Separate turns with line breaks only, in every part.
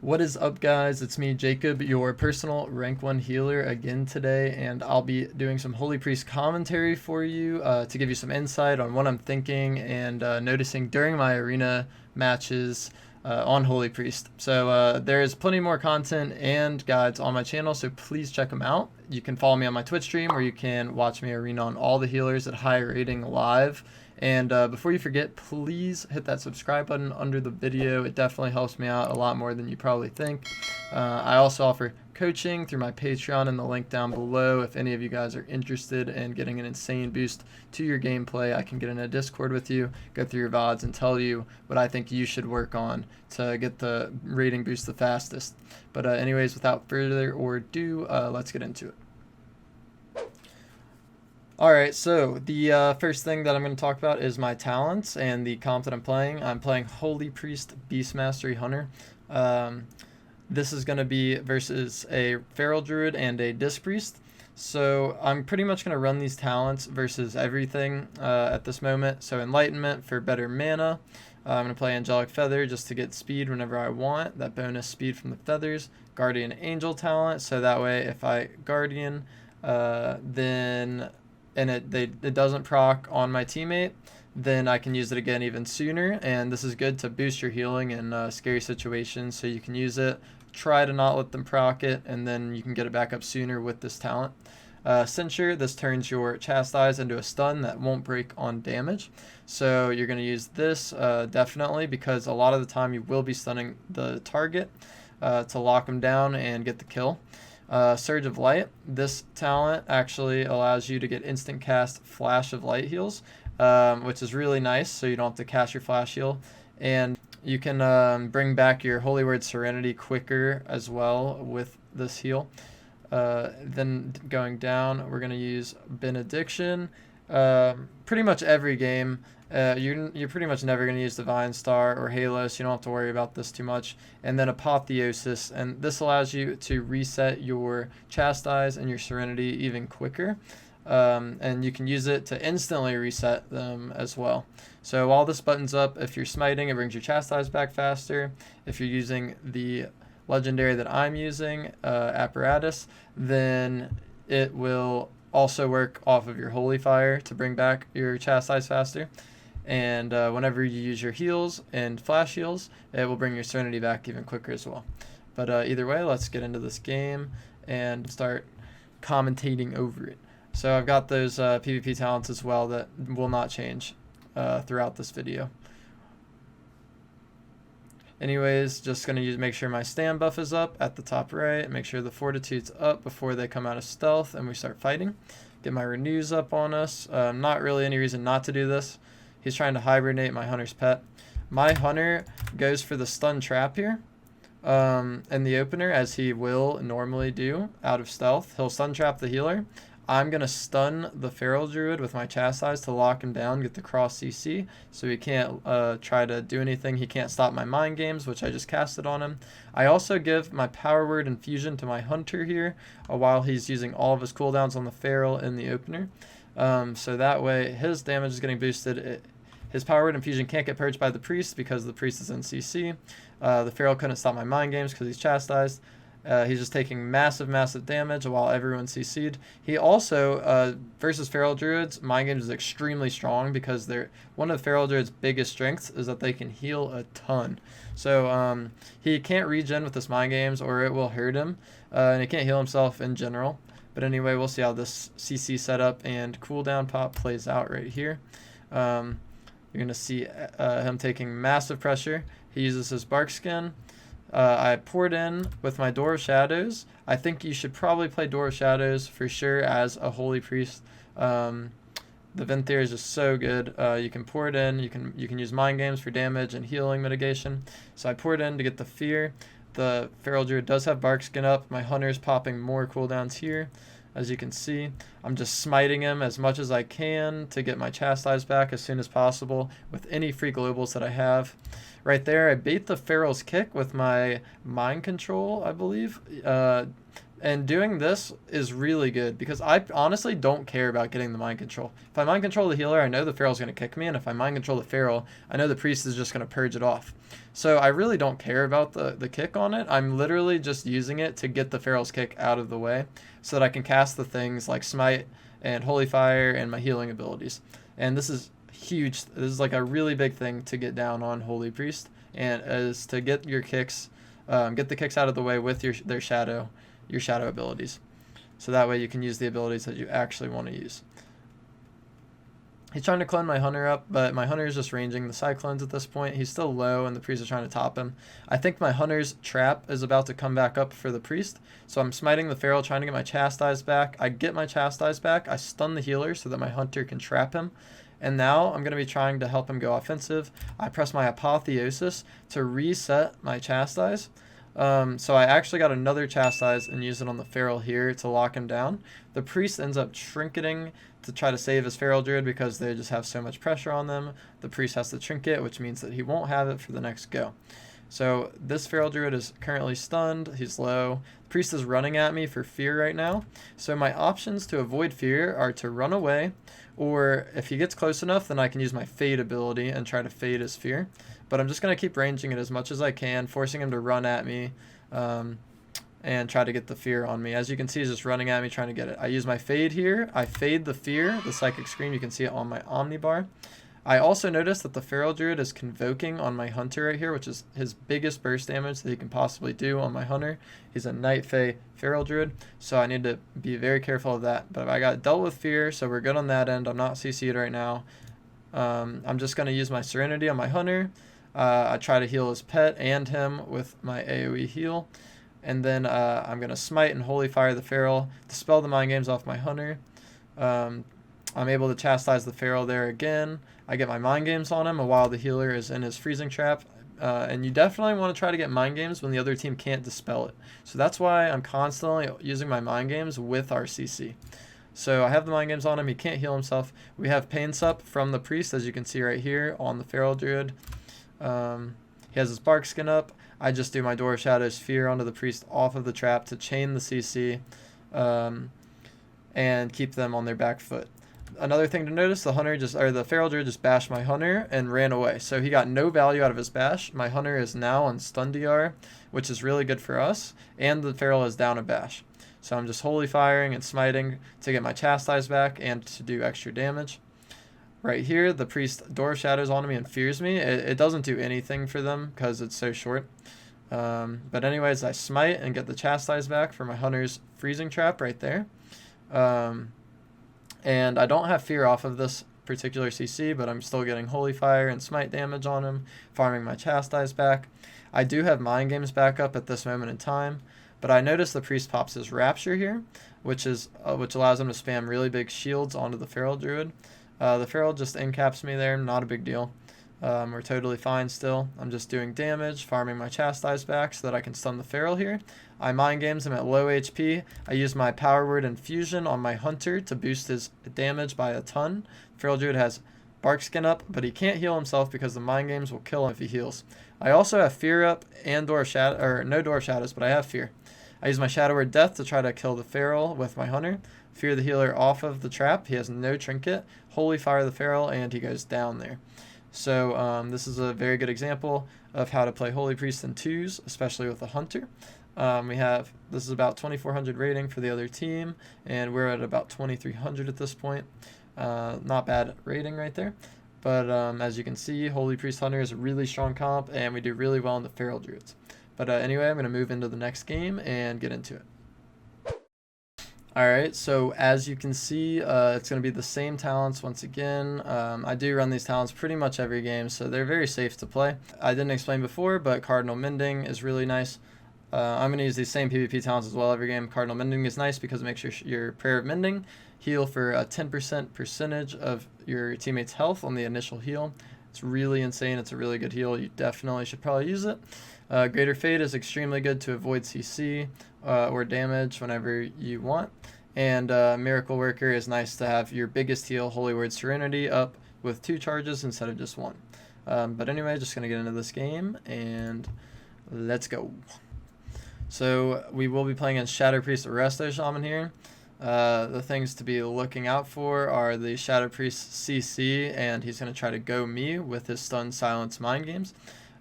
What is up, guys? It's me, Jacob, your personal rank 1 healer again today, and I'll be doing some Holy Priest commentary for you to give you some insight on what I'm thinking and noticing during my arena matches on Holy Priest. So there is plenty more content and guides on my channel, so please check them out. You can follow me on my Twitch stream, or you can watch me arena on all the healers at high rating live. And before you forget, please hit that subscribe button under the video. It definitely helps me out a lot more than you probably think. I also offer coaching through my Patreon in the link down below. If any of you guys are interested in getting an insane boost to your gameplay, I can get in a Discord with you, go through your VODs, and tell you what I think you should work on to get the rating boost the fastest. But anyways, without further ado, let's get into it. Alright, so the first thing that I'm going to talk about is my talents and the comp that I'm playing. I'm playing Holy Priest Beastmastery Hunter. This is going to be versus a Feral Druid and a Disc Priest. So I'm pretty much going to run these talents versus everything at this moment. So Enlightenment for better mana. I'm going to play Angelic Feather just to get speed whenever I want. That bonus speed from the feathers. Guardian Angel talent. So that way if I Guardian, and it doesn't proc on my teammate, then I can use it again even sooner. And this is good to boost your healing in scary situations, so you can use it, try to not let them proc it, and then you can get it back up sooner with this talent. Censure, this turns your Chastise into a stun that won't break on damage. So you're going to use this definitely, because a lot of the time you will be stunning the target to lock them down and get the kill. Surge of Light, this talent actually allows you to get instant cast Flash of Light heals, which is really nice, so you don't have to cast your Flash heal. And you can bring back your Holy Word Serenity quicker as well with this heal. Then going down, we're going to use Benediction. Pretty much every game, you're pretty much never going to use Divine Star or Halo, so you don't have to worry about this too much. And then Apotheosis, and this allows you to reset your Chastise and your Serenity even quicker. And you can use it to instantly reset them as well. So while this button's up, if you're smiting, it brings your Chastise back faster. If you're using the legendary that I'm using, Apparatus, then it will also work off of your Holy Fire to bring back your Chastise faster. And whenever you use your heals and flash heals, it will bring your Serenity back even quicker as well. But either way, let's get into this game and start commentating over it. So I've got those PvP talents as well that will not change throughout this video. Anyways, just going to make sure my stand buff is up at the top right. Make sure the Fortitude's up before they come out of stealth and we start fighting. Get my Renews up on us. Not really any reason not to do this. He's trying to hibernate my Hunter's pet. My Hunter goes for the stun trap here in the opener, as he will normally do out of stealth. He'll stun trap the healer. I'm going to stun the Feral Druid with my Chastise to lock him down, get the cross CC, so he can't try to do anything. He can't stop my Mind Games, which I just casted on him. I also give my Power Word Infusion to my Hunter here while he's using all of his cooldowns on the Feral in the opener. So that way his damage is getting boosted. His Power Word Infusion can't get purged by the Priest because the Priest is in CC. The Feral couldn't stop my Mind Games because he's Chastised. He's just taking massive damage while everyone's CC'd. He also, versus Feral Druids, Mind Games is extremely strong because one of the Feral Druids' biggest strengths is that they can heal a ton. So he can't regen with this Mind Games or it will hurt him, and he can't heal himself in general. But anyway, we'll see how this CC setup and cooldown pop plays out right here. You're going to see him taking massive pressure. He uses his Bark Skin. I poured in with my Door of Shadows. I think you should probably play Door of Shadows for sure as a Holy Priest. The Venthyr is just so good. You can pour it in. You can use Mind Games for damage and healing mitigation. So I poured in to get the Fear. The Feral Druid does have Bark Skin up. My Hunter's popping more cooldowns here. As you can see, I'm just smiting him as much as I can to get my Chastise back as soon as possible with any free globals that I have. Right there, I bait the Feral's Kick with my Mind Control, I believe. And doing this is really good because I honestly don't care about getting the mind control. If I mind control the healer, I know the Feral's going to kick me, and if I mind control the Feral, I know the Priest is just going to purge it off. So I really don't care about the kick on it. I'm literally just using it to get the Feral's kick out of the way so that I can cast the things like Smite and Holy Fire and my healing abilities. And this is huge. This is like a really big thing to get down on Holy Priest, and is to get your kicks, get the kicks out of the way with your shadow abilities, so that way you can use the abilities that you actually want to use. He's trying to clone my Hunter up, but my Hunter is just ranging the Cyclones at this point. He's still low, and the Priest is trying to top him. I think my Hunter's trap is about to come back up for the Priest, so I'm smiting the Feral, trying to get my Chastise back. I get my Chastise back. I stun the healer so that my Hunter can trap him. And now I'm going to be trying to help him go offensive. I press my Apotheosis to reset my Chastise. So I actually got another Chastise and use it on the Feral here to lock him down. The Priest ends up trinketing to try to save his Feral Druid because they just have so much pressure on them. The Priest has to trinket, which means that he won't have it for the next go. So this Feral Druid is currently stunned. He's low. The Priest is running at me for fear right now. So my options to avoid fear are to run away, or if he gets close enough, then I can use my Fade ability and try to fade his fear. But I'm just going to keep ranging it as much as I can, forcing him to run at me and try to get the fear on me. As you can see, he's just running at me trying to get it. I use my Fade here. I fade the fear, the Psychic Scream. You can see it on my Omnibar. I also noticed that the Feral Druid is convoking on my Hunter right here, which is his biggest burst damage that he can possibly do on my Hunter. He's a Night Fae Feral Druid, so I need to be very careful of that. But I got dealt with fear, so we're good on that end. I'm not CC'd right now. I'm just going to use my Serenity on my Hunter. I try to heal his pet and him with my AoE heal. And then I'm going to Smite and Holy Fire the Feral, dispel the Mind Games off my Hunter. I'm able to Chastise the Feral there again. I get my Mind Games on him while the healer is in his Freezing Trap. And you definitely want to try to get Mind Games when the other team can't dispel it. So that's why I'm constantly using my Mind Games with our CC. So I have the Mind Games on him. He can't heal himself. We have Pain Sup from the Priest, as you can see right here on the Feral Druid. He has his Bark Skin up. I just do my Door of Shadows Fear onto the Priest off of the trap to chain the CC and keep them on their back foot. Another thing to notice, the Feral Druid just bashed my Hunter and ran away. So he got no value out of his bash. My Hunter is now on Stun DR, which is really good for us, and the Feral is down a bash. So I'm just Holy Firing and Smiting to get my Chastise back and to do extra damage. Right here, the Priest Door of Shadows onto me and fears me. It doesn't do anything for them because it's so short. But anyways, I Smite and get the Chastise back for my Hunter's Freezing Trap right there. And I don't have fear off of this particular CC, but I'm still getting Holy Fire and Smite damage on him, farming my Chastise back. I do have Mind Games back up at this moment in time, but I notice the Priest pops his Rapture here, which allows him to spam really big shields onto the Feral Druid. The Feral just incaps me there, not a big deal. We're totally fine still. I'm just doing damage, farming my Chastise back so that I can stun the Feral here. I Mind Games him at low HP. I use my Power Word Infusion on my Hunter to boost his damage by a ton. Feral Druid has Bark Skin up, but he can't heal himself because the Mind Games will kill him if he heals. I also have Fear up and Door of Shadow, or no Door of Shadows, but I have Fear. I use my Shadow Word Death to try to kill the Feral with my Hunter. Fear the healer off of the trap. He has no trinket. Holy Fire the Feral, and he goes down there. So this is a very good example of how to play Holy Priest in twos, especially with a Hunter. This is about 2400 rating for the other team, and we're at about 2300 at this point. Not bad rating right there. But as you can see, Holy Priest Hunter is a really strong comp, and we do really well in the Feral Druids. But anyway, I'm going to move into the next game and get into it. Alright, so as you can see, it's going to be the same talents once again. I do run these talents pretty much every game, so they're very safe to play. I didn't explain before, but Cardinal Mending is really nice. I'm going to use these same PvP talents as well every game. Cardinal Mending is nice because it makes your Prayer of Mending heal for a 10% percentage of your teammate's health on the initial heal. It's really insane. It's a really good heal. You definitely should probably use it. Greater Fate is extremely good to avoid CC or damage whenever you want. And Miracle Worker is nice to have your biggest heal, Holy Word Serenity, up with 2 charges instead of just 1. But anyway, just going to get into this game, and let's go. So we will be playing against Shadow Priest Resto Shaman here. The things to be looking out for are the Shadow Priest CC, and he's going to try to go me with his stun silence mind games.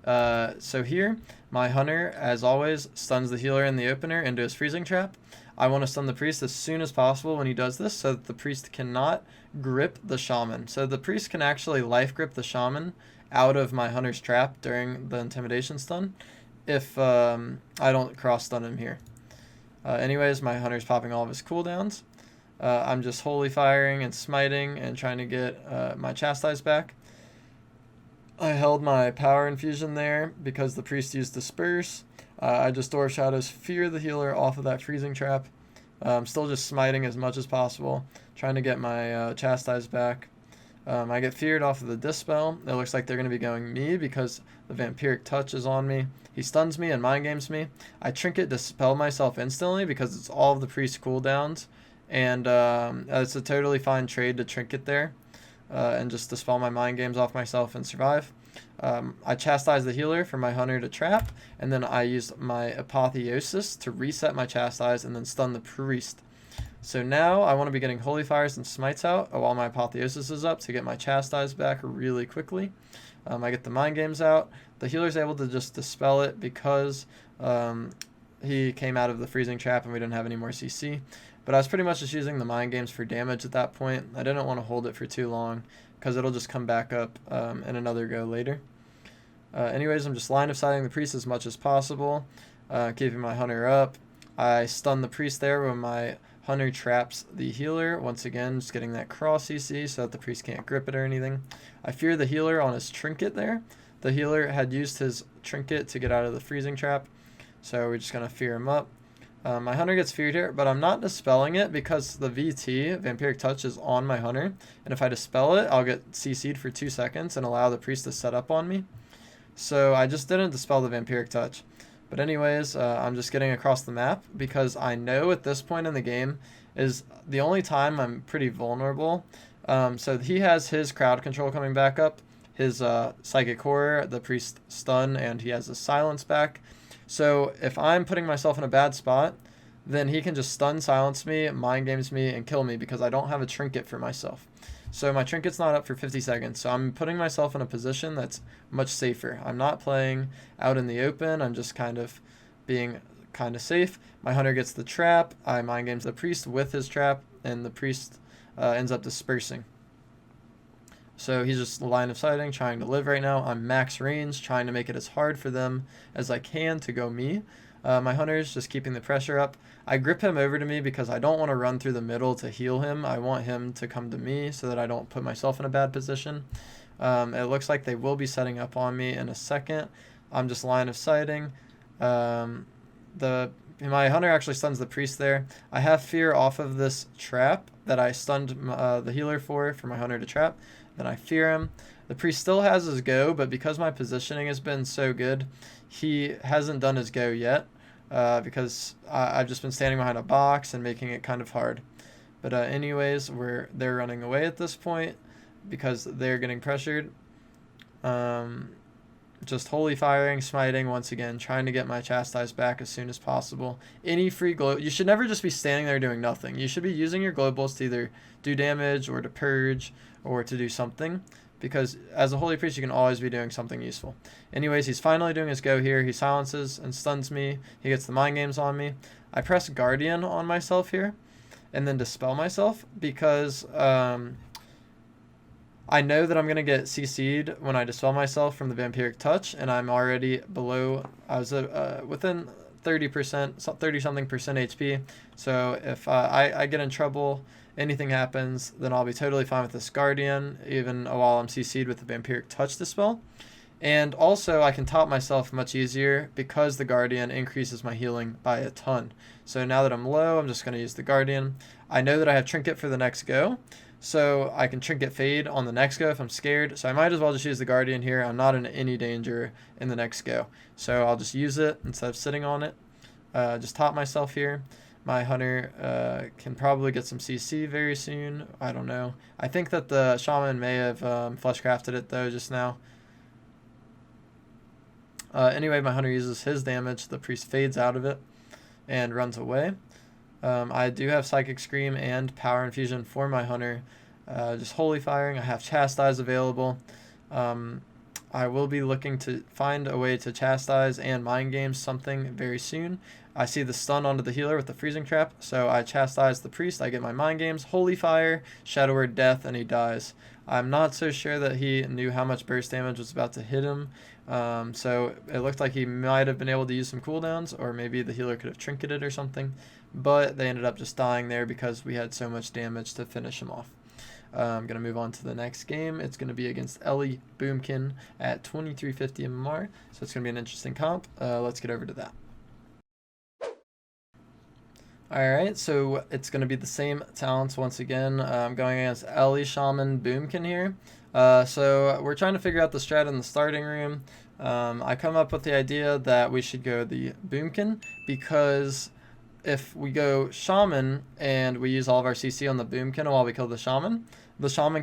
So here, my Hunter, as always, stuns the healer in the opener into his freezing trap. I want to stun the priest as soon as possible when he does this so that the priest cannot grip the shaman. So the priest can actually life grip the shaman out of my Hunter's trap during the intimidation stun if I don't cross stun him here. Anyways, my Hunter's popping all of his cooldowns. I'm just holy firing and smiting and trying to get my chastise back. I held my power infusion there because the priest used disperse. I just Door of Shadows fear the healer off of that freezing trap. I'm still just smiting as much as possible, trying to get my chastise back. I get feared off of the dispel. It looks like they're going to be going me because the vampiric touch is on me. He stuns me and mind games me. I trinket dispel myself instantly because it's all of the priest cooldowns, and it's a totally fine trade to trinket there and just dispel my mind games off myself and survive. I chastise the healer for my Hunter to trap, and then I used my Apotheosis to reset my chastise and then stun the priest. So now I want to be getting Holy Fires and Smites out while my Apotheosis is up to get my chastise back really quickly. I get the mind games out. The healer's able to just dispel it because he came out of the freezing trap and we didn't have any more CC. But I was pretty much just using the mind games for damage at that point. I didn't want to hold it for too long because it'll just come back up in another go later. Anyways, I'm just line of sighting the priest as much as possible, keeping my Hunter up. I stun the priest there when my Hunter traps the healer. Once again, just getting that cross CC so that the priest can't grip it or anything. I fear the healer on his trinket there. The healer had used his trinket to get out of the freezing trap, so we're just going to fear him up. My Hunter gets feared here, but I'm not dispelling it because the VT, Vampiric Touch, is on my Hunter. And if I dispel it, I'll get CC'd for 2 seconds and allow the priest to set up on me. So I just didn't dispel the Vampiric Touch. But anyways, I'm just getting across the map because I know at this point in the game is the only time I'm pretty vulnerable. So he has his crowd control coming back up, his Psychic Horror, the priest stun, and he has his silence back. So if I'm putting myself in a bad spot, then he can just stun silence me, mind games me, and kill me because I don't have a trinket for myself. So my trinket's not up for 50 seconds, so I'm putting myself in a position that's much safer. I'm not playing out in the open, I'm just kind of being kind of safe. My Hunter gets the trap, I mind games the priest with his trap, and the priest ends up dispersing. So he's just line of sighting, trying to live right now. I'm max range, trying to make it as hard for them as I can to go me. My Hunter's just keeping the pressure up. I grip him over to me because I don't want to run through the middle to heal him. I want him to come to me so that I don't put myself in a bad position. It looks like they will be setting up on me in a second. I'm just line of sighting. My Hunter actually stuns the priest there. I have fear off of this trap that I stunned the healer for my Hunter to trap. Then I fear him. The priest still has his go, but because my positioning has been so good, he hasn't done his go yet because I've just been standing behind a box and making it kind of hard. But anyways, they're running away at this point because they're getting pressured. Just holy firing, smiting once again, trying to get my chastise back as soon as possible. Any free glow, you should never just be standing there doing nothing. You should be using your globals to either do damage or to purge or to do something, because as a holy priest you can always be doing something useful. Anyways, he's finally doing his go here. He silences and stuns me. He gets the mind games on me. I press Guardian on myself here and then dispel myself because I know that I'm going to get CC'd when I dispel myself from the Vampiric Touch, and I'm already below, I was within 30%, 30-something percent HP, so if I get in trouble, anything happens, then I'll be totally fine with this Guardian, even while I'm CC'd with the Vampiric Touch dispel. And also, I can top myself much easier because the Guardian increases my healing by a ton. So now that I'm low, I'm just going to use the Guardian. I know that I have Trinket for the next go, so I can Trinket Fade on the next go if I'm scared. So I might as well just use the Guardian here. I'm not in any danger in the next go. So I'll just use it instead of sitting on it. Just top myself here. My Hunter can probably get some CC very soon. I don't know. I think that the Shaman may have fleshcrafted it though just now. Anyway, my Hunter uses his damage. The priest fades out of it. and runs away. I do have Psychic Scream and Power Infusion for my Hunter. Just Holy Firing. I have Chastise available. I will be looking to find a way to Chastise and Mind Games something very soon. I see the stun onto the healer with the Freezing Trap, so I Chastise the Priest, I get my Mind Games, Holy Fire, Shadow Word Death, and he dies. I'm not so sure that he knew how much burst damage was about to hit him, so it looked like he might have been able to use some cooldowns, or maybe the healer could have trinketed or something, but they ended up just dying there because we had so much damage to finish him off. I'm going to move on to the next game. It's going to be against Ele Boomkin at 2350 MMR, so it's going to be an interesting comp. Let's get over to that. Alright, so it's going to be the same talents once again. I'm going against Ele Shaman Boomkin here. So we're trying to figure out the strat in the starting room. I come up with the idea that we should go the Boomkin because if we go Shaman and we use all of our CC on the Boomkin while we kill the Shaman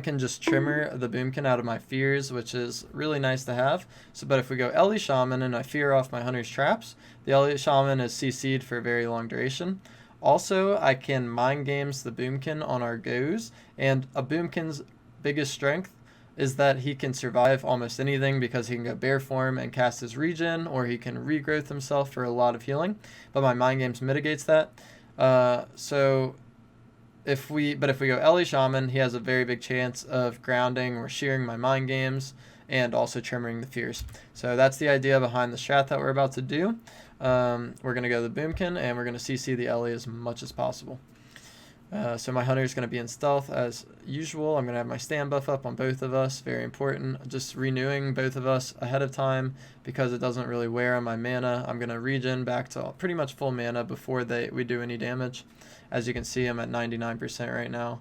can just trimmer the Boomkin out of my fears, which is really nice to have. So, but if we go Ele Shaman and I fear off my Hunter's traps, the Ele Shaman is CC'd for a very long duration. Also, I can Mind Games the Boomkin on our goes, and a Boomkin's biggest strength is that he can survive almost anything because he can go bear form and cast his regen, or he can regrowth himself for a lot of healing, but my Mind Games mitigates that. So if we go Ele Shaman, he has a very big chance of grounding or shearing my Mind Games and also trimmering the fears. So that's the idea behind the strat that we're about to do. We're going to go to the Boomkin, and we're going to CC the Ele as much as possible. So my Hunter is going to be in stealth as usual. I'm going to have my stand buff up on both of us. Very important. Just renewing both of us ahead of time because it doesn't really wear on my mana. I'm going to regen back to pretty much full mana before we do any damage. As you can see, I'm at 99% right now.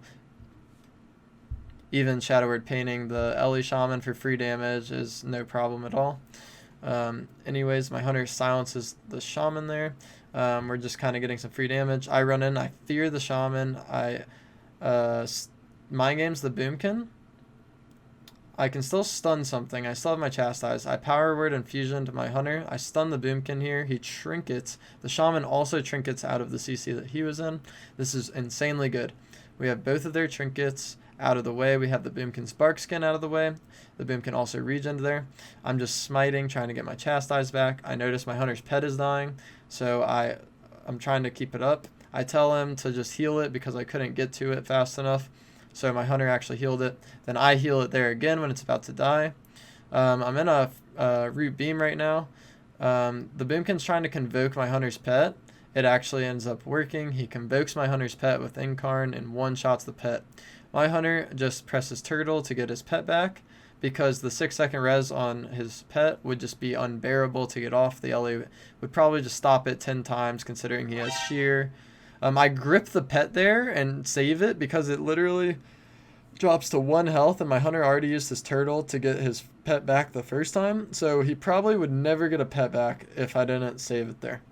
Even Shadow Word painting the Ele Shaman for free damage is no problem at all. Anyways, my Hunter silences the Shaman there. We're just kind of getting some free damage. I run in, I fear the Shaman, I Mind Games the Boomkin. I can still stun something, I still have my Chastise. I Power Word Infusion to my Hunter, I stun the Boomkin here, he trinkets. The Shaman also trinkets out of the CC that he was in. This is insanely good. We have both of their trinkets out of the way. We have the Boomkin's Bark Skin out of the way. The Boomkin also regened there. I'm just smiting, trying to get my Chastise back. I notice my Hunter's pet is dying, so I'm trying to keep it up. I tell him to just heal it because I couldn't get to it fast enough, so my Hunter actually healed it. Then I heal it there again when it's about to die. I'm in a root beam right now. The Boomkin's trying to convoke my Hunter's pet. It actually ends up working. He convokes my Hunter's pet with Incarn and one-shots the pet. My Hunter just presses Turtle to get his pet back because the 6-second res on his pet would just be unbearable to get off. The Ele would probably just stop it 10 times considering he has shear. I grip the pet there and save it because it literally drops to 1 health, and my Hunter already used his Turtle to get his pet back the first time, so he probably would never get a pet back if I didn't save it there.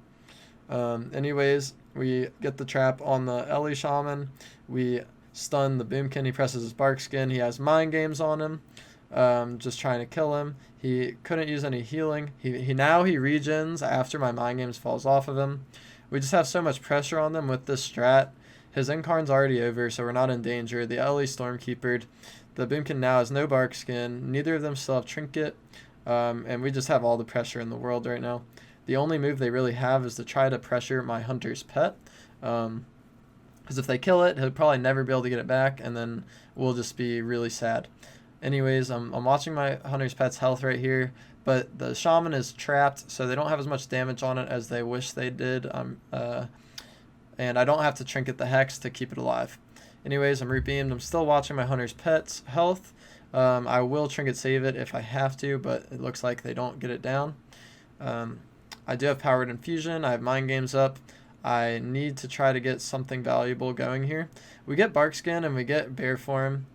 Anyways, we get the trap on the Ele Shaman. We stun the Boomkin. He presses his Bark Skin. He has Mind Games on him, just trying to kill him. He couldn't use any healing. Now he regens after my Mind Games falls off of him. We just have so much pressure on them with this strat. His Incarn's already over, so we're not in danger. The Ele Stormkeepered. The Boomkin now has no Bark Skin. Neither of them still have Trinket, and we just have all the pressure in the world right now. The only move they really have is to try to pressure my Hunter's pet. Because if they kill it, he'll probably never be able to get it back, and then we'll just be really sad. Anyways, I'm watching my Hunter's pet's health right here, but the Shaman is trapped, so they don't have as much damage on it as they wish they did. And I don't have to trinket the Hex to keep it alive. Anyways, I'm root beamed. I'm still watching my Hunter's pet's health. I will trinket save it if I have to, but it looks like they don't get it down. I do have Powered Infusion. I have Mind Games up. I need to try to get something valuable going here. We get Bark Skin and we get Bear Form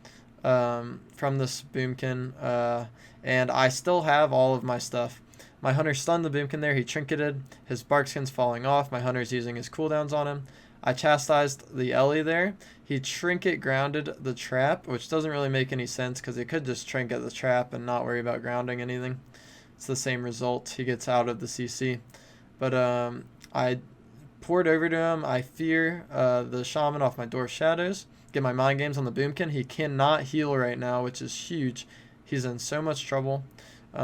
from this Boomkin, and I still have all of my stuff. My Hunter stunned the Boomkin there. He trinketed. His Bark Skin's falling off. My Hunter's using his cooldowns on him. I chastised the Ele there. He trinket grounded the trap, which doesn't really make any sense because he could just trinket the trap and not worry about grounding anything. It's the same result. He gets out of the CC. But I poured over to him. I fear the shaman off my Dwarf Shadows. Get my mind games on the Boomkin. He cannot heal right now, which is huge. He's in so much trouble. He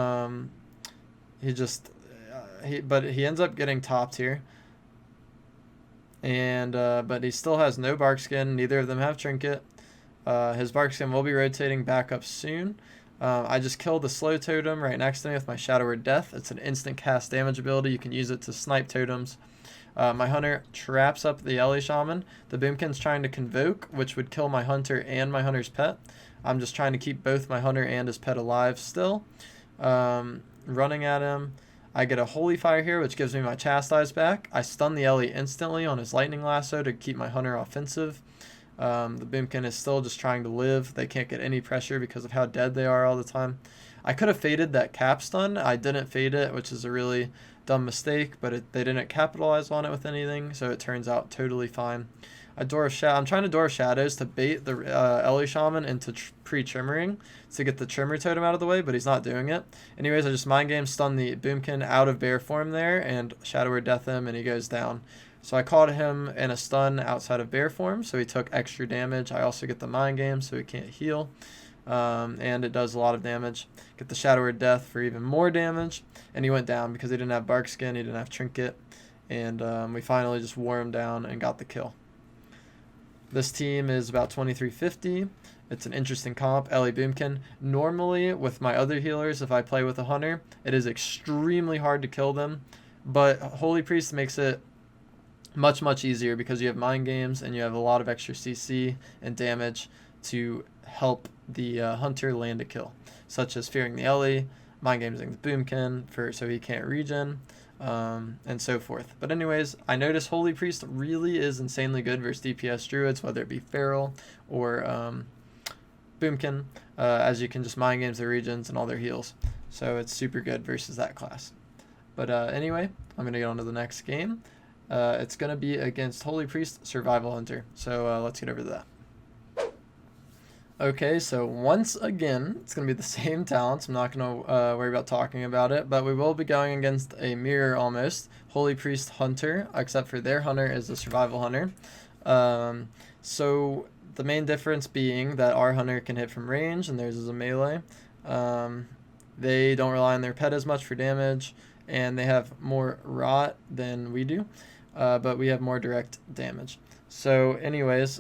ends up getting topped here. And but he still has no bark skin. Neither of them have trinket. His bark skin will be rotating back up soon. I just killed the slow totem right next to me with my Shadow Word Death. It's an instant cast damage ability. You can use it to snipe totems. My hunter traps up the Ele shaman. The Boomkin's trying to convoke, which would kill my hunter and my hunter's pet. I'm just trying to keep both my hunter and his pet alive still. Running at him. I get a Holy Fire here, which gives me my Chastise back. I stun the Ele instantly on his Lightning Lasso to keep my hunter offensive. The Boomkin is still just trying to live. They can't get any pressure because of how dead they are all the time. I could have faded that cap stun. I didn't fade it, which is a really dumb mistake, but they didn't capitalize on it with anything, so it turns out totally fine. I'm trying to Dwarf Shadows to bait the Ele Shaman into pre-trimmering to get the Trimmer totem out of the way, but he's not doing it. Anyways, I just mind game stun the Boomkin out of bear form there and Shadow Word Death him, and he goes down. So I caught him in a stun outside of bear form, so he took extra damage. I also get the mind game, so he can't heal. And it does a lot of damage. Get the Shadow Word Death for even more damage, and he went down because he didn't have bark skin, he didn't have trinket, and we finally just wore him down and got the kill. This team is about 2350. It's an interesting comp, Ele Boomkin. Normally, with my other healers, if I play with a hunter, it is extremely hard to kill them, but Hpriest makes it much easier because you have mind games and you have a lot of extra CC and damage to help the hunter land a kill, such as fearing the Ele, mind gamesing the Boomkin so he can't regen, and so forth. But anyways, I noticed Hpriest really is insanely good versus DPS druids, whether it be feral or Boomkin, as you can just mind games their regions and all their heals. So it's super good versus that class. But anyway, I'm going to get on to the next game. It's going to be against Hpriest Survival Hunter. So let's get over to that. Okay, so once again, it's going to be the same talents. I'm not going to worry about talking about it, but we will be going against a mirror almost, Hpriest Hunter, except for their hunter is a Survival Hunter. So the main difference being that our hunter can hit from range and theirs is a melee. They don't rely on their pet as much for damage, and they have more rot than we do, but we have more direct damage. So anyways,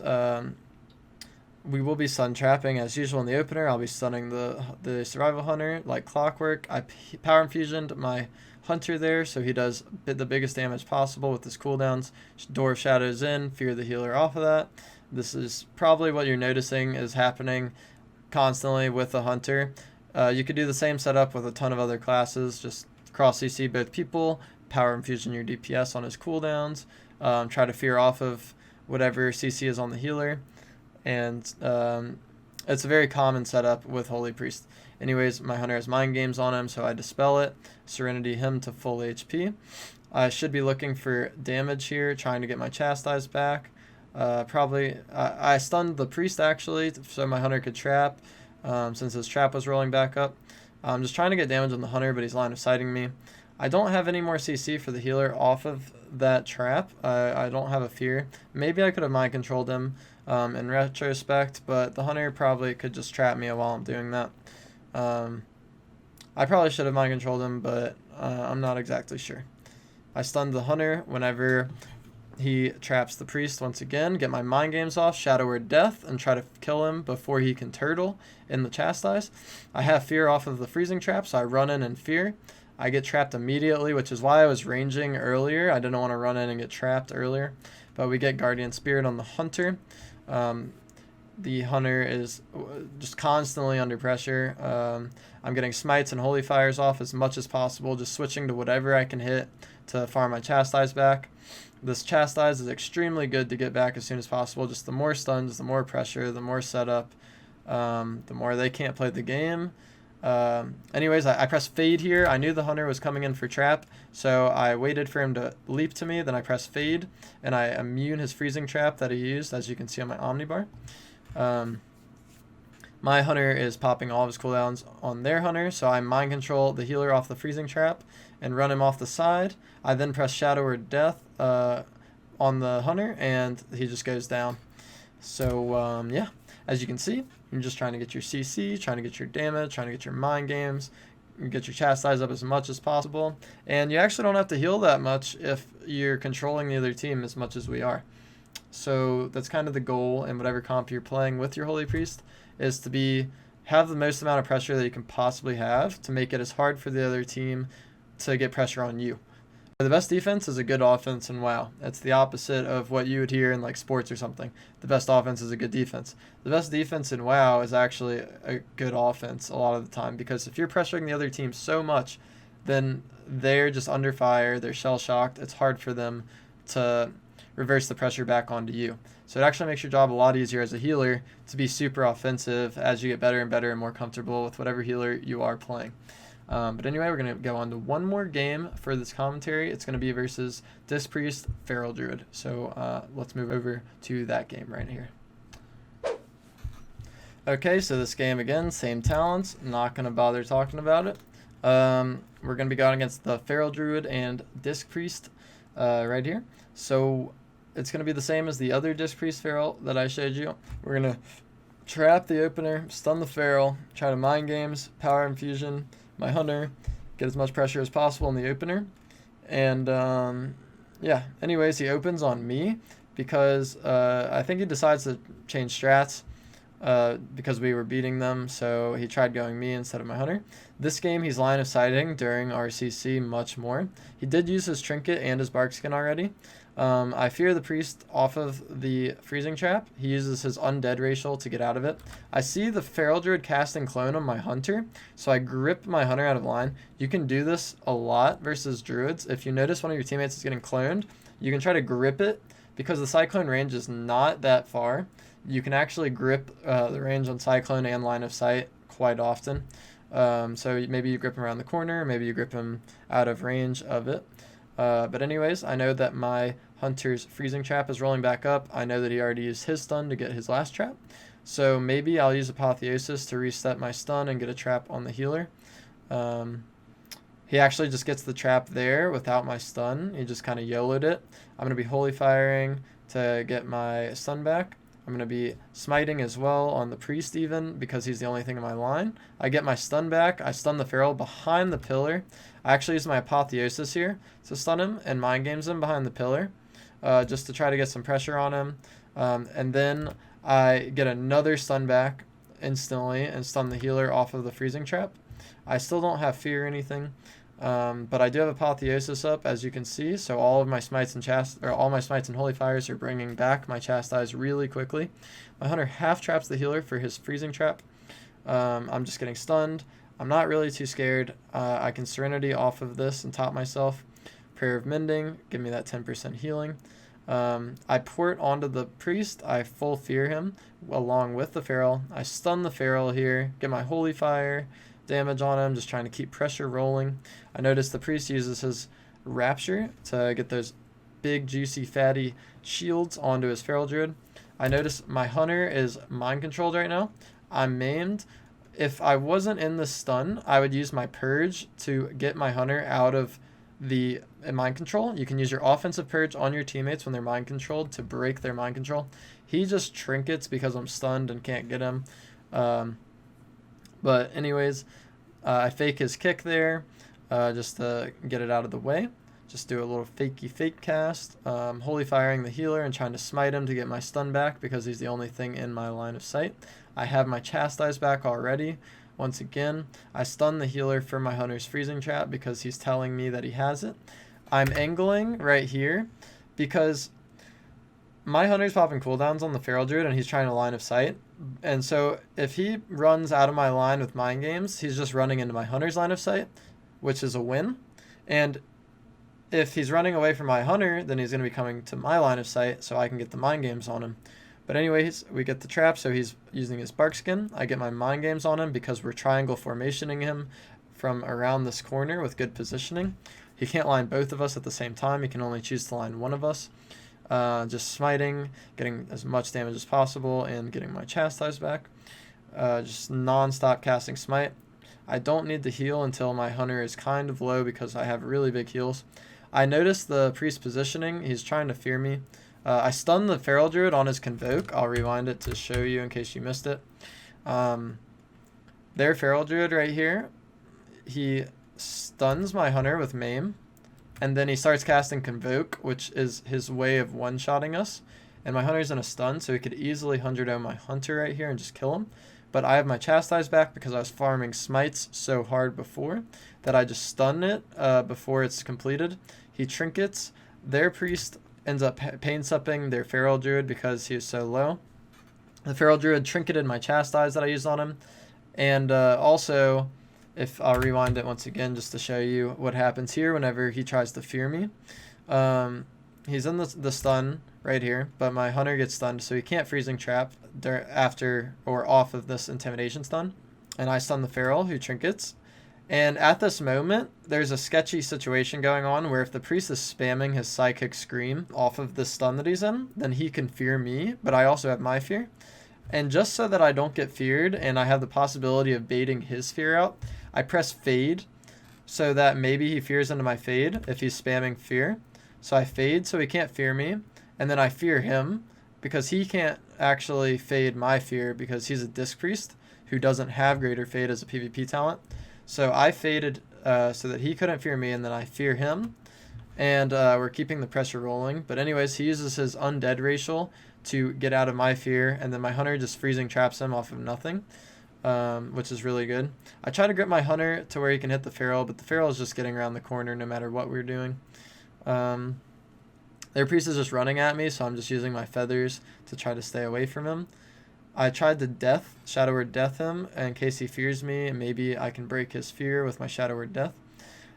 we will be stun trapping as usual in the opener. I'll be stunning the Survival Hunter like clockwork. I power infusioned my hunter there, so he does the biggest damage possible with his cooldowns. Dwarf Shadows in, fear the healer off of that. This is probably what you're noticing is happening constantly with the hunter. You could do the same setup with a ton of other classes. Just cross CC both people, power infusion your DPS on his cooldowns, try to fear off of whatever CC is on the healer. And it's a very common setup with Hpriest. Anyways, my hunter has mind games on him, so I dispel it, Serenity him to full HP. I should be looking for damage here, trying to get my Chastise back. I stunned the priest actually, so my hunter could trap, since his trap was rolling back up. I'm just trying to get damage on the hunter, but he's line of sighting me. I don't have any more CC for the healer off of that trap. I don't have a fear. Maybe I could have mind controlled him in retrospect, but the hunter probably could just trap me while I'm doing that. I probably should have mind controlled him, but I'm not exactly sure. I stunned the hunter whenever he traps the priest once again, get my mind games off, Shadow Word Death, and try to kill him before he can turtle in the Chastise. I have fear off of the freezing trap, so I run in and fear. I get trapped immediately, which is why I was ranging earlier. I didn't want to run in and get trapped earlier. But we get Guardian Spirit on the hunter. The hunter is just constantly under pressure. I'm getting smites and holy fires off as much as possible, just switching to whatever I can hit to farm my Chastise back. This Chastise is extremely good to get back as soon as possible. Just the more stuns, the more pressure, the more setup, the more they can't play the game. Anyways, I pressed fade here. I knew the hunter was coming in for trap, so I waited for him to leap to me. Then I pressed fade, and I immune his freezing trap that he used, as you can see on my omnibar. My hunter is popping all of his cooldowns on their hunter, so I mind control the healer off the freezing trap and run him off the side. I then press Shadow Word Death on the Hunter, and he just goes down. So, yeah, as you can see, you're just trying to get your CC, trying to get your damage, trying to get your mind games, get your chastise up as much as possible. And you actually don't have to heal that much if you're controlling the other team as much as we are. So that's kind of the goal in whatever comp you're playing with your Holy Priest, is to have the most amount of pressure that you can possibly have to make it as hard for the other team to get pressure on you. The best defense is a good offense in WoW. It's the opposite of what you would hear in like sports or something. The best offense is a good defense. The best defense in WoW is actually a good offense a lot of the time, because if you're pressuring the other team so much, then they're just under fire, they're shell-shocked. It's hard for them to reverse the pressure back onto you. So it actually makes your job a lot easier as a healer to be super offensive as you get better and better and more comfortable with whatever healer you are playing. But anyway, we're going to go on to one more game for this commentary. It's going to be versus Hpriest Feral Druid. So let's move over to that game right here. Okay, so this game again, same talents. Not going to bother talking about it. We're going to be going against the Feral Druid and Hpriest right here. So it's going to be the same as the other Hpriest Feral that I showed you. We're going to trap the opener, stun the Feral, try to mind games, power infusion my Hunter, get as much pressure as possible in the opener. And yeah, anyways, he opens on me because I think he decides to change strats because we were beating them, so he tried going me instead of my Hunter. This game he's line of sighting during RCC much more. He did use his trinket and his bark skin already. I fear the priest off of the freezing trap. He uses his undead racial to get out of it. I see the feral druid casting clone on my Hunter, so I grip my Hunter out of line. You can do this a lot versus druids. If you notice one of your teammates is getting cloned, you can try to grip it because the cyclone range is not that far. You can actually grip the range on cyclone and line of sight quite often. So maybe you grip him around the corner, maybe you grip him out of range of it. But anyways, I know that my Hunter's freezing trap is rolling back up. I know that he already used his stun to get his last trap. So maybe I'll use Apotheosis to reset my stun and get a trap on the healer. He actually just gets the trap there without my stun. He just kind of YOLO'd it. I'm going to be Holy Firing to get my stun back. I'm going to be smiting as well on the priest even because he's the only thing in my line. I get my stun back. I stun the feral behind the pillar. I actually use my Apotheosis here to stun him and mind games him behind the pillar just to try to get some pressure on him. And then I get another stun back instantly and stun the healer off of the freezing trap. I still don't have fear or anything. But I do have Apotheosis up, as you can see, so all of my smites and all my smites and holy fires are bringing back my chastise really quickly. My Hunter half traps the healer for his freezing trap. I'm just getting stunned. I'm not really too scared. I can Serenity off of this and top myself. Prayer of Mending, give me that 10% healing. I port onto the priest. I full fear him along with the feral. I stun the feral here, get my holy fire damage on him, just trying to keep pressure rolling. I notice the priest uses his rapture to get those big juicy fatty shields onto his feral druid. I notice my Hunter is mind controlled right now. I'm maimed. If I wasn't in the stun, I would use my purge to get my Hunter out of the mind control. You can use your offensive purge on your teammates when they're mind controlled to break their mind control. He just trinkets because I'm stunned and can't get him. But anyways, I fake his kick there just to get it out of the way. Just do a little fakey fake cast. Holy Firing the healer and trying to smite him to get my stun back because he's the only thing in my line of sight. I have my chastise back already. Once again, I stun the healer for my Hunter's freezing trap because he's telling me that he has it. I'm angling right here because my Hunter's popping cooldowns on the feral druid and he's trying to line of sight. And so if he runs out of my line with mind games, he's just running into my Hunter's line of sight, which is a win. And if he's running away from my Hunter, then he's going to be coming to my line of sight so I can get the mind games on him. But anyways, we get the trap, so he's using his bark skin. I get my mind games on him because we're triangle formationing him from around this corner with good positioning. He can't line both of us at the same time. He can only choose to line one of us. Just smiting, getting as much damage as possible, and getting my chastise back. Just non-stop casting smite. I don't need to heal until my Hunter is kind of low because I have really big heals. I noticed the priest positioning. He's trying to fear me. I stunned the Feral Druid on his Convoke. I'll rewind it to show you in case you missed it. Their Feral Druid right here, he stuns my Hunter with Maim, and then he starts casting Convoke, which is his way of one-shotting us. And my Hunter's in a stun, so he could easily 100-0 my Hunter right here and just kill him. But I have my Chastise back because I was farming Smites so hard before that I just stun it before it's completed. He trinkets. Their Priest ends up pain supping their Feral Druid because he is so low. The Feral Druid trinketed my Chastise that I used on him. And also, if I'll rewind it once again just to show you what happens here whenever he tries to fear me. He's in the stun right here, but my Hunter gets stunned, so he can't freezing trap after or off of this intimidation stun. And I stun the Feral, who trinkets. And at this moment, there's a sketchy situation going on where if the priest is spamming his Psychic Scream off of the stun that he's in, then he can fear me, but I also have my fear. And just so that I don't get feared and I have the possibility of baiting his fear out, I press Fade so that maybe he fears into my Fade if he's spamming fear. So I Fade so he can't fear me, and then I fear him because he can't actually fade my fear because he's a Disc Priest who doesn't have Greater Fade as a PvP talent. So I faded so that he couldn't fear me, and then I fear him. And we're keeping the pressure rolling. But anyways, he uses his Undead Racial to get out of my fear, and then my Hunter just freezing traps him off of nothing, which is really good. I try to grip my Hunter to where he can hit the Feral, but the Feral is just getting around the corner no matter what we're doing. Their Priest is just running at me, so I'm just using my Feathers to try to stay away from him. I tried to Shadow Word Death him in case he fears me, and maybe I can break his fear with my Shadow Word Death.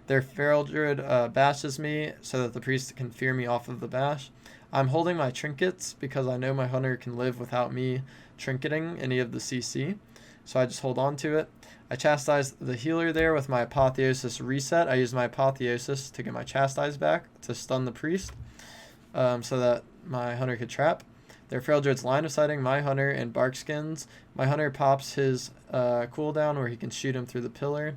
Their Feral Druid bashes me so that the Priest can fear me off of the bash. I'm holding my trinkets because I know my Hunter can live without me trinketing any of the CC, so I just hold on to it. I chastise the healer there with my Apotheosis reset. I use my Apotheosis to get my Chastise back to stun the Priest so that my Hunter could trap. Their Feral Druid's line of sighting my Hunter and Barkskins. My Hunter pops his cooldown where he can shoot him through the pillar.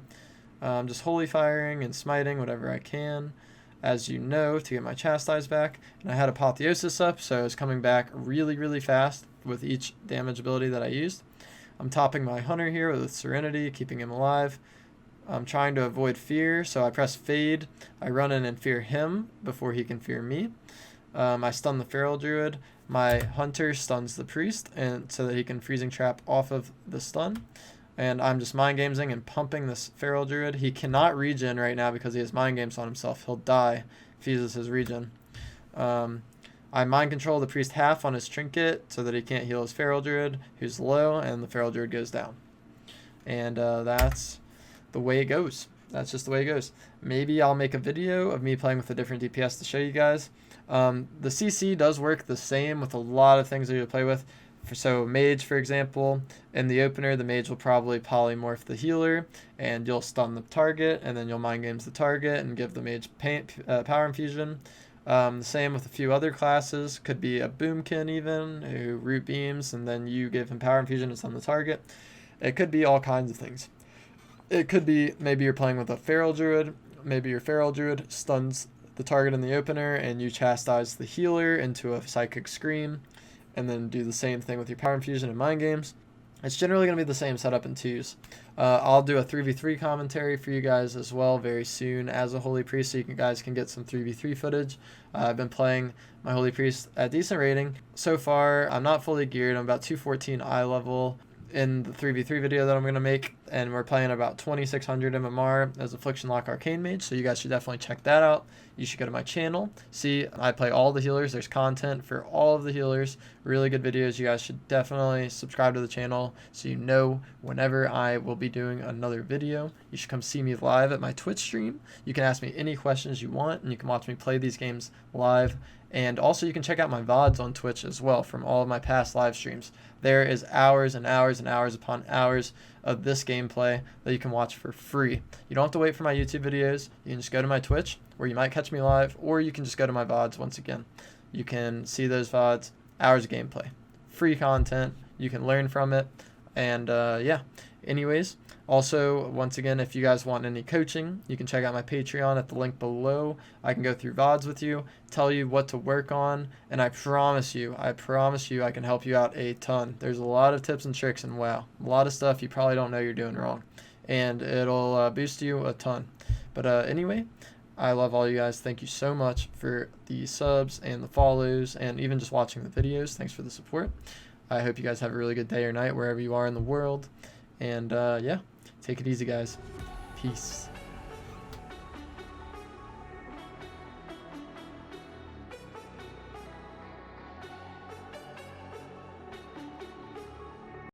Just holy firing and smiting whatever I can, as you know, to get my Chastise back. And I had Apotheosis up, so it's coming back really, really fast with each damage ability that I used. I'm topping my Hunter here with Serenity, keeping him alive. I'm trying to avoid fear, so I press Fade. I run in and fear him before he can fear me. I stun the Feral Druid. My Hunter stuns the Priest, and so that he can freezing trap off of the stun. And I'm just mind gamesing and pumping this Feral Druid. He cannot regen right now because he has mind games on himself. He'll die if he uses his regen. I mind control the Priest half on his trinket so that he can't heal his Feral Druid, who's low, and the Feral Druid goes down. And that's the way it goes. That's just the way it goes. Maybe I'll make a video of me playing with a different DPS to show you guys. The CC does work the same with a lot of things that you play with. So Mage, for example, in the opener, the Mage will probably polymorph the healer, and you'll stun the target, and then you'll mind games the target and give the Mage power infusion. The same with a few other classes. Could be a Boomkin even, who root beams, and then you give him power infusion and stun the target. It could be all kinds of things. It could be maybe you're playing with a Feral Druid. Maybe your Feral Druid stuns the target in the opener, and you chastise the healer into a Psychic Scream, and then do the same thing with your power infusion and mind games. It's generally going to be the same setup in twos. I'll do a 3v3 commentary for you guys as well very soon as a Holy Priest, so you guys can get some 3v3 footage. I've been playing my Holy Priest at decent rating. So far, I'm not fully geared. I'm about 214 eye level in the 3v3 video that I'm going to make, and we're playing about 2600 MMR as Affliction Lock Arcane Mage, so you guys should definitely check that out. You should go to my channel. See, I play all the healers. There's content for all of the healers. Really good videos. You guys should definitely subscribe to the channel so you know whenever I will be doing another video. You should come see me live at my Twitch stream. You can ask me any questions you want, and you can watch me play these games live. And also you can check out my VODs on Twitch as well from all of my past live streams. There is hours and hours and hours upon hours of this gameplay that you can watch for free. You don't have to wait for my YouTube videos. You can just go to my Twitch, where you might catch me live, or you can just go to my VODs once again. You can see those VODs, hours of gameplay. Free content. You can learn from it. And yeah, Anyways, also, once again, if you guys want any coaching, you can check out my Patreon at the link below. I can go through VODs with you, tell you what to work on, and I promise you I can help you out a ton. There's a lot of tips and tricks, and wow, a lot of stuff you probably don't know you're doing wrong, and it'll boost you a ton. But anyway, I love all you guys. Thank you so much for the subs and the follows and even just watching the videos. Thanks for the support. I hope you guys have a really good day or night wherever you are in the world. And yeah, take it easy, guys. Peace.